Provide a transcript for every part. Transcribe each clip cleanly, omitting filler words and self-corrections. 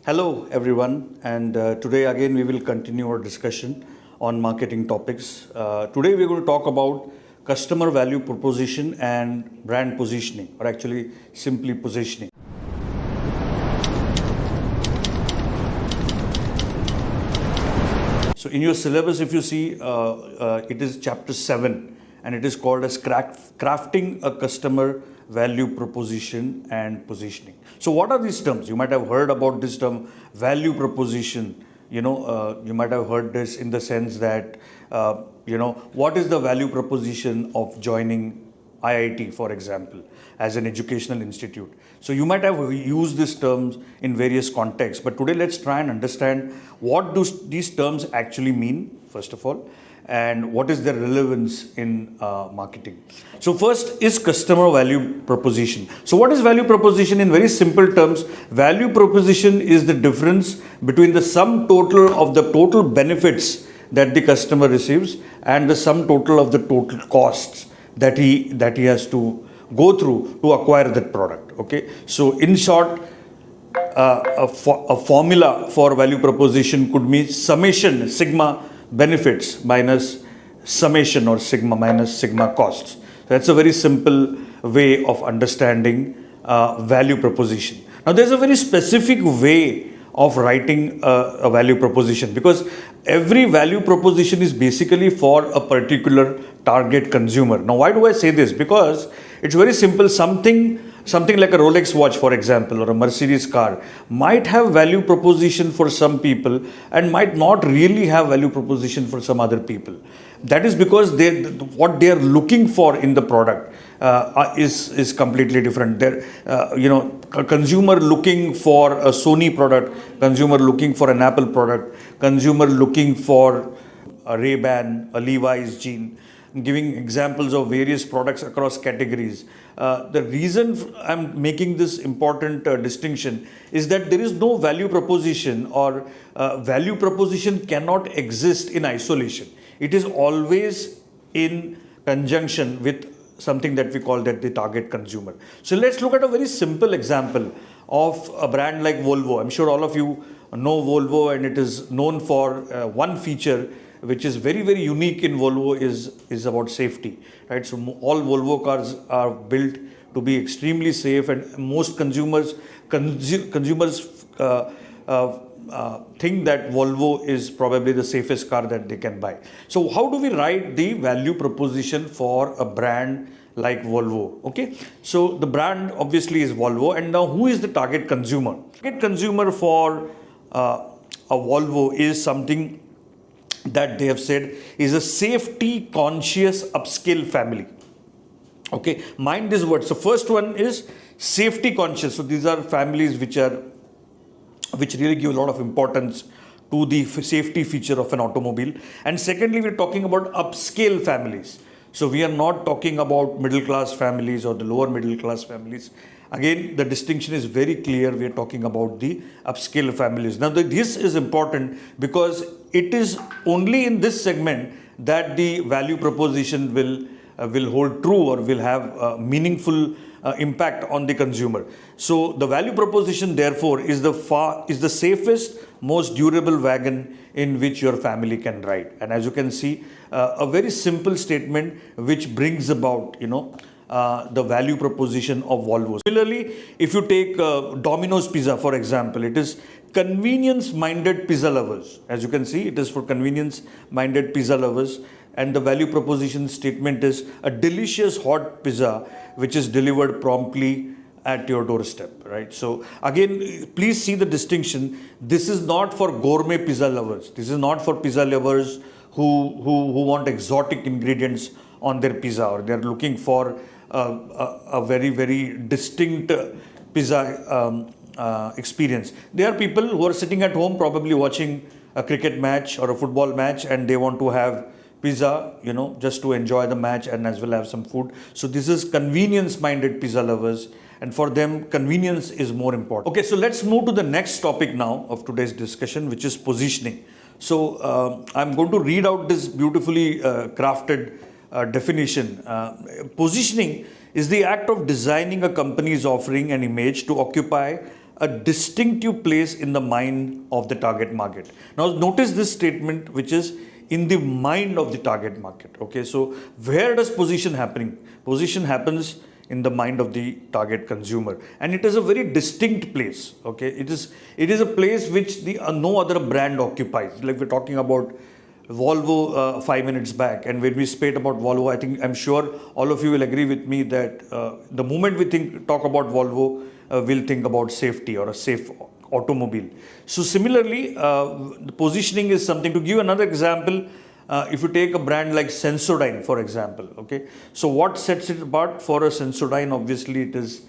Hello, everyone, and today again we will continue our discussion on marketing topics. Today we're going to talk about customer value proposition and brand positioning, or actually simply positioning. So, in your syllabus, if you see, it is chapter 7 and it is called as crafting a customer value proposition and positioning. So what are these terms? You might have heard about this term value proposition. You might have heard this in the sense that what is the value proposition of joining IIT, for example, as an educational institute. So you might have used these terms in various contexts, but today let's try and understand what do these terms actually mean, first of all, and what is their relevance in marketing. So first is customer value proposition. So what is value proposition in very simple terms? Value proposition is the difference between the sum total of the total benefits that the customer receives and the sum total of the total costs that he has to go through to acquire that product. Okay, so in short, a formula for value proposition could be summation sigma benefits minus summation or sigma minus sigma costs. That's a very simple way of understanding value proposition. Now there's a very specific way of writing a value proposition, because every value proposition is basically for a particular target consumer. Now why do I say this? Because it's very simple. Something like a Rolex watch, for example, or a Mercedes car might have value proposition for some people and might not really have value proposition for some other people. That is because what they are looking for in the product is completely different. A consumer looking for a Sony product, consumer looking for an Apple product, consumer looking for a Ray-Ban, a Levi's jean. I'm giving examples of various products across categories. The reason I'm making this important distinction is that there is no value proposition, or value proposition cannot exist in isolation. It is always in conjunction with something that we call that the target consumer. So let's look at a very simple example of a brand like Volvo. I'm sure all of you know Volvo, and it is known for one feature which is very, very unique in Volvo is about safety, right? So all Volvo cars are built to be extremely safe, and most consumers think that Volvo is probably the safest car that they can buy. So how do we write the value proposition for a brand like Volvo? Okay, so the brand obviously is Volvo, and now who is the target consumer? Target consumer for a Volvo is something that they have said is a safety conscious upscale family. Okay, mind this word. So first one is safety conscious. So these are families which really give a lot of importance to the safety feature of an automobile. And secondly, we're talking about upscale families. So we are not talking about middle class families or the lower middle class families. Again, the distinction is very clear. We are talking about the upscale families. Now, this is important because it is only in this segment that the value proposition will hold true or will have a meaningful impact on the consumer. So, the value proposition, therefore, is the safest, most durable wagon in which your family can ride. And as you can see, a very simple statement which brings about, the value proposition of Volvo. Similarly, if you take Domino's Pizza, for example, it is convenience-minded pizza lovers. As you can see, it is for convenience-minded pizza lovers, and the value proposition statement is a delicious hot pizza which is delivered promptly at your doorstep, right? So again, please see the distinction. This is not for gourmet pizza lovers. This is not for pizza lovers who want exotic ingredients on their pizza, or they're looking for a very, very distinct pizza experience. There are people who are sitting at home probably watching a cricket match or a football match, and they want to have pizza, just to enjoy the match and as well have some food. So this is convenience-minded pizza lovers, and for them, convenience is more important. Okay, so let's move to the next topic now of today's discussion, which is positioning. So I'm going to read out this beautifully crafted definition. Positioning is the act of designing a company's offering and image to occupy a distinctive place in the mind of the target market. Now notice this statement, which is in the mind of the target market. Okay, so where does position happening? Position happens in the mind of the target consumer, and it is a very distinct place. Okay, it is a place which the no other brand occupies. Like we're talking about Volvo 5 minutes back, and when we spoke about Volvo, I'm sure all of you will agree with me that the moment we talk about Volvo, we'll think about safety or a safe automobile. So similarly, the positioning is something. To give another example, if you take a brand like Sensodyne, for example, okay. So what sets it apart for a Sensodyne? Obviously, it is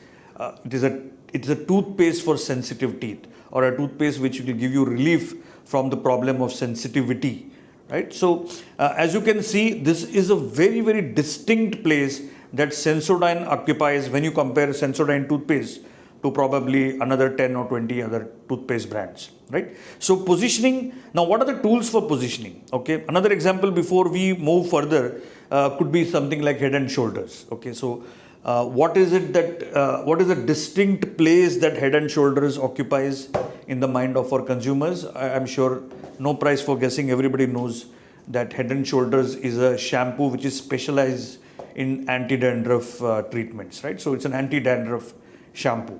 a toothpaste for sensitive teeth, or a toothpaste which will give you relief from the problem of sensitivity, right? So as you can see, this is a very, very distinct place that Sensodyne occupies when you compare Sensodyne toothpaste to probably another 10 or 20 other toothpaste brands, right? So positioning. Now, what are the tools for positioning? Okay, another example before we move further could be something like Head and Shoulders. Okay, so what is it that what is the distinct place that Head and Shoulders occupies in the mind of our consumers? I'm sure no prize for guessing. Everybody knows that Head and Shoulders is a shampoo which is specialized in anti-dandruff treatments, right? So it's an anti-dandruff shampoo.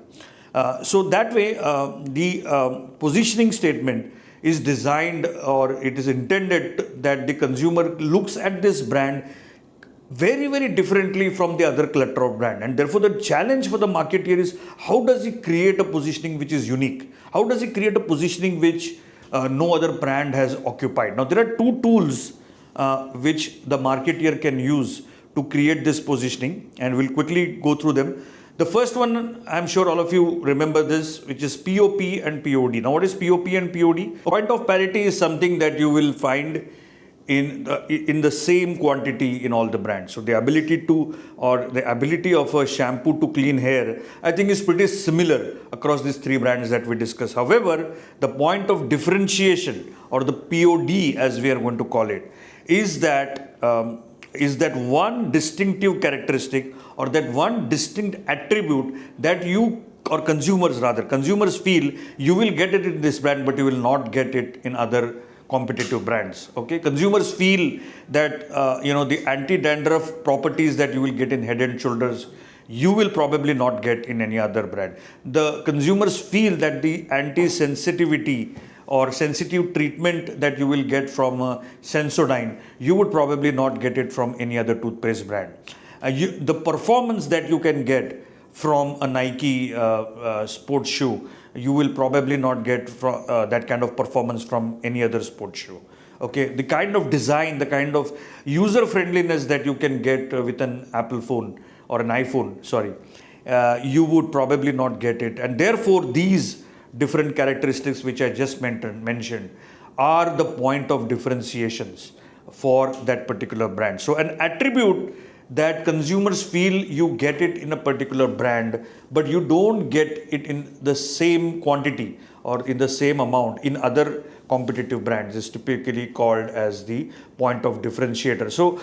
So that way, the positioning statement is designed, or it is intended that the consumer looks at this brand very, very differently from the other clutter of brand. And therefore, the challenge for the marketeer is how does he create a positioning which is unique? How does he create a positioning which no other brand has occupied? Now, there are two tools which the marketeer can use to create this positioning, and we'll quickly go through them. The first one, I'm sure all of you remember this, which is POP and POD. Now, what is POP and POD? Point of parity is something that you will find in the same quantity in all the brands. So the ability of a shampoo to clean hair, I think, is pretty similar across these three brands that we discuss. However, the point of differentiation, or the POD as we are going to call it, is that one distinctive characteristic, or that one distinct attribute that you, or consumers feel you will get it in this brand, but you will not get it in other competitive brands. Okay, consumers feel that the anti-dandruff properties that you will get in Head and Shoulders, you will probably not get in any other brand. The consumers feel that the anti-sensitivity or sensitive treatment that you will get from Sensodyne, you would probably not get it from any other toothpaste brand. The performance that you can get from a Nike sports shoe, you will probably not get that kind of performance from any other sports shoe. Okay, the kind of design, the kind of user friendliness that you can get with an Apple phone or an iPhone, you would probably not get it. And therefore, these different characteristics which I just mentioned are the point of differentiations for that particular brand. So an attribute that consumers feel you get it in a particular brand, but you don't get it in the same quantity or in the same amount in other competitive brands, is typically called as the point of differentiator. So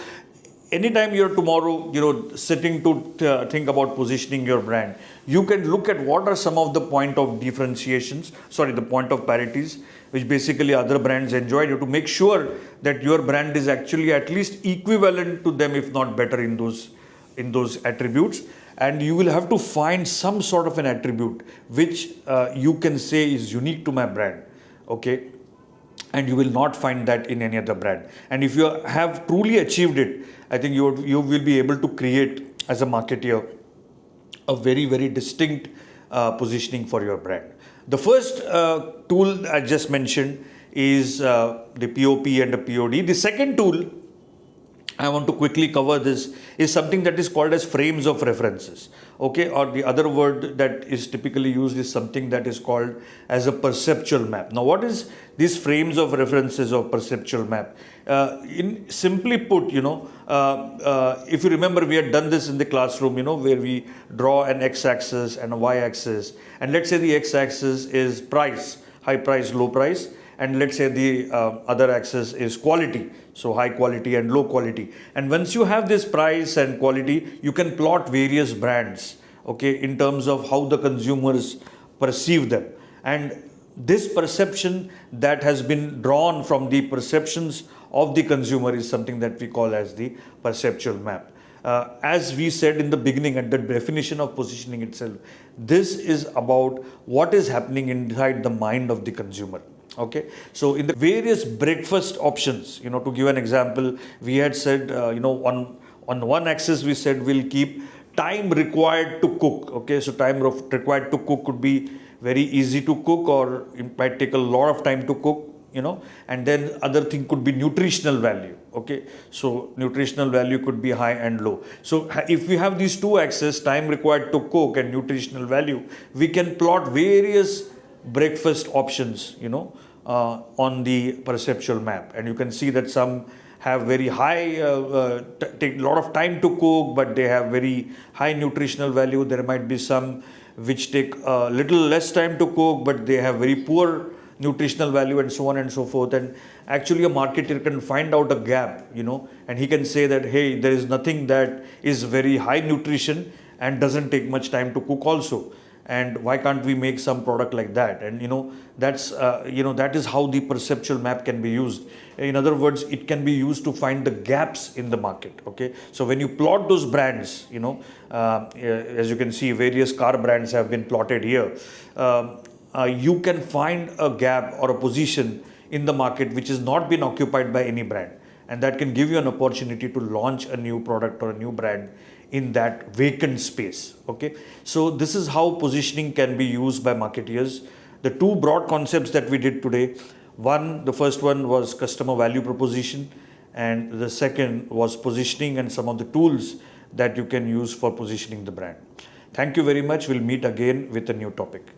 anytime you're tomorrow, sitting to think about positioning your brand, you can look at what are some of the point of differentiations, the point of parities, which basically other brands enjoy. You have to make sure that your brand is actually at least equivalent to them, if not better in those attributes. And you will have to find some sort of an attribute which you can say is unique to my brand. Okay. And you will not find that in any other brand. And if you have truly achieved it, I think you will be able to create, as a marketeer, a very, very distinct positioning for your brand. The first tool I just mentioned is the POP and the POD. The second tool I want to quickly cover this is something that is called as frames of references. Okay, or the other word that is typically used is something that is called as a perceptual map. Now, what is these frames of references or perceptual map? In simply put, if you remember, we had done this in the classroom, where we draw an x-axis and a y-axis, and let's say the x-axis is price, high price, low price, and let's say the other axis is quality, so high quality and low quality. And once you have this price and quality, you can plot various brands, okay, in terms of how the consumers perceive them. And this perception that has been drawn from the perceptions of the consumer is something that we call as the perceptual map. As we said in the beginning, at the definition of positioning itself, this is about what is happening inside the mind of the consumer. Okay, so in the various breakfast options, to give an example, we had said, on one axis we said we'll keep time required to cook. Okay, so time required to cook could be very easy to cook, or it might take a lot of time to cook. And then other thing could be nutritional value. Okay, so nutritional value could be high and low. So if we have these two axes, time required to cook and nutritional value, we can plot various breakfast options, on the perceptual map. And you can see that some have very high, take a lot of time to cook, but they have very high nutritional value. There might be some which take a little less time to cook, but they have very poor nutritional value, and so on and so forth. And actually a marketer can find out a gap, and he can say that, hey, there is nothing that is very high nutrition and doesn't take much time to cook also, and why can't we make some product like that? And that's that is how the perceptual map can be used. In other words, it can be used to find the gaps in the market. Okay, so when you plot those brands, as you can see, various car brands have been plotted here. You can find a gap or a position in the market which has not been occupied by any brand, and that can give you an opportunity to launch a new product or a new brand in that vacant space. Okay, so this is how positioning can be used by marketeers. The two broad concepts that we did today, the first one was customer value proposition, and the second was positioning and some of the tools that you can use for positioning the brand. Thank you very much. We'll meet again with a new topic.